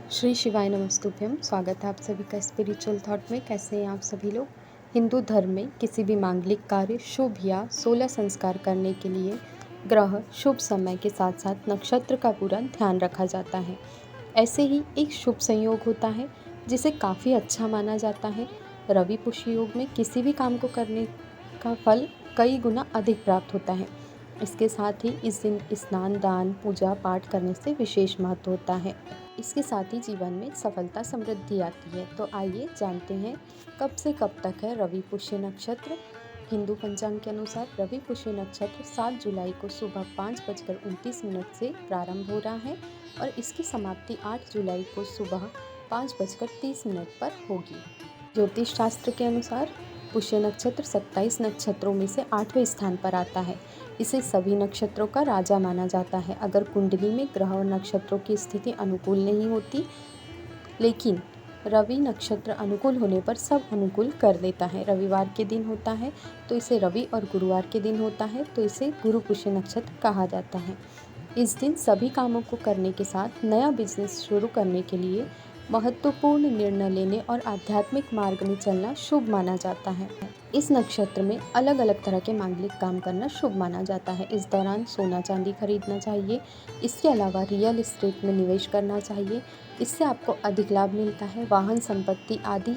श्री शिवाय नमस्तुभ्यम। स्वागत है आप सभी का स्पिरिचुअल थॉट में। कैसे हैं आप सभी लोग। हिंदू धर्म में किसी भी मांगलिक कार्य, शुभ या 16 संस्कार करने के लिए ग्रह, शुभ समय के साथ साथ नक्षत्र का पूरा ध्यान रखा जाता है। ऐसे ही एक शुभ संयोग होता है जिसे काफ़ी अच्छा माना जाता है। रवि पुष्य योग में किसी भी काम को करने का फल कई गुना अधिक प्राप्त होता है। इसके साथ ही इस दिन स्नान, दान, पूजा पाठ करने से विशेष महत्व होता है। इसके साथ ही जीवन में सफलता, समृद्धि आती है। तो आइए जानते हैं कब से कब तक है रवि पुष्य नक्षत्र। हिंदू पंचांग के अनुसार रवि पुष्य नक्षत्र 7 जुलाई को सुबह 5:29 से प्रारंभ हो रहा है और इसकी समाप्ति 8 जुलाई को सुबह 5:30 पर होगी। ज्योतिष शास्त्र के अनुसार पुष्य नक्षत्र 27 नक्षत्रों में से 8वें स्थान पर आता है। इसे सभी नक्षत्रों का राजा माना जाता है। अगर कुंडली में ग्रह और नक्षत्रों की स्थिति अनुकूल नहीं होती, लेकिन रवि नक्षत्र अनुकूल होने पर सब अनुकूल कर देता है। रविवार के दिन होता है तो इसे रवि, और गुरुवार के दिन होता है तो इसे गुरु पुष्य नक्षत्र कहा जाता है। इस दिन सभी कामों को करने के साथ नया बिजनेस शुरू करने के लिए महत्वपूर्ण निर्णय लेने और आध्यात्मिक मार्ग में चलना शुभ माना जाता है। इस नक्षत्र में अलग अलग तरह के मांगलिक काम करना शुभ माना जाता है। इस दौरान सोना चांदी खरीदना चाहिए। इसके अलावा रियल एस्टेट में निवेश करना चाहिए। इससे आपको अधिक लाभ मिलता है। वाहन संपत्ति आदि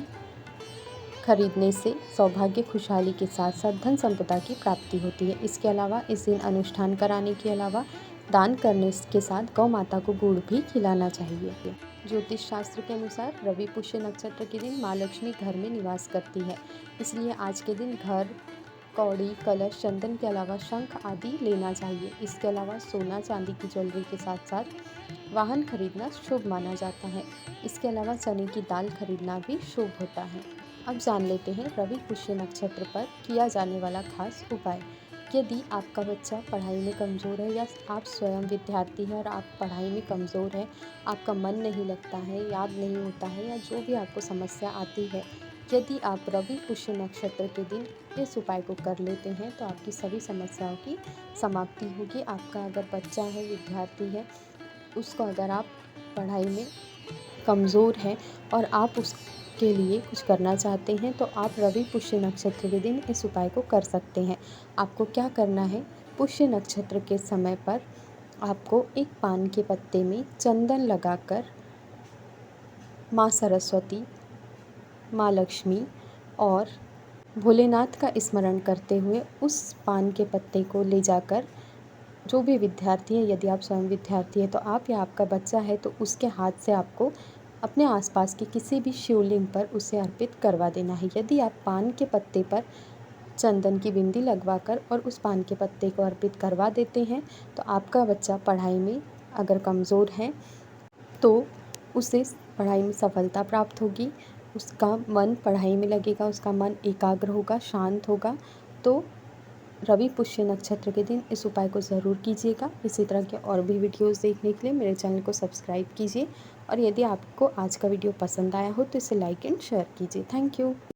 खरीदने से सौभाग्य, खुशहाली के साथ साथ धन संपदा की प्राप्ति होती है। इसके अलावा इस दिन अनुष्ठान कराने के अलावा दान करने के साथ गौ माता को गुड़ भी खिलाना चाहिए। ज्योतिष शास्त्र के अनुसार रवि पुष्य नक्षत्र के दिन माँ लक्ष्मी घर में निवास करती है, इसलिए आज के दिन घर, कौड़ी, कलश, चंदन के अलावा शंख आदि लेना चाहिए। इसके अलावा सोना चांदी की ज्वेलरी के साथ साथ वाहन खरीदना शुभ माना जाता है। इसके अलावा चने की दाल खरीदना भी शुभ होता है। अब जान लेते हैं रवि पुष्य नक्षत्र पर किया जाने वाला खास उपाय। यदि आपका बच्चा पढ़ाई में कमज़ोर है या आप स्वयं विद्यार्थी हैं और आप पढ़ाई में कमज़ोर हैं, आपका मन नहीं लगता है, याद नहीं होता है, या जो भी आपको समस्या आती है, यदि आप रवि पुष्य नक्षत्र के दिन इस उपाय को कर लेते हैं तो आपकी सभी समस्याओं की समाप्ति होगी। आपका अगर बच्चा है, विद्यार्थी है, उसको अगर आप पढ़ाई में कमज़ोर हैं और आप उसके लिए कुछ करना चाहते हैं तो आप रवि पुष्य नक्षत्र के दिन इस उपाय को कर सकते हैं। आपको क्या करना है, पुष्य नक्षत्र के समय पर आपको एक पान के पत्ते में चंदन लगाकर माँ सरस्वती, माँ लक्ष्मी और भोलेनाथ का स्मरण करते हुए उस पान के पत्ते को ले जाकर, जो भी विद्यार्थी है, यदि आप स्वयं विद्यार्थी है तो आप, या आपका बच्चा है तो उसके हाथ से आपको अपने आसपास के किसी भी शिवलिंग पर उसे अर्पित करवा देना है। यदि आप पान के पत्ते पर चंदन की बिंदी लगवाकर और उस पान के पत्ते को अर्पित करवा देते हैं तो आपका बच्चा पढ़ाई में अगर कमज़ोर है तो उसे पढ़ाई में सफलता प्राप्त होगी। उसका मन पढ़ाई में लगेगा, उसका मन एकाग्र होगा, शांत होगा। तो रवि पुष्य नक्षत्र के दिन इस उपाय को ज़रूर कीजिएगा। इसी तरह के और भी वीडियोस देखने के लिए मेरे चैनल को सब्सक्राइब कीजिए और यदि आपको आज का वीडियो पसंद आया हो तो इसे लाइक एंड शेयर कीजिए। Thank you.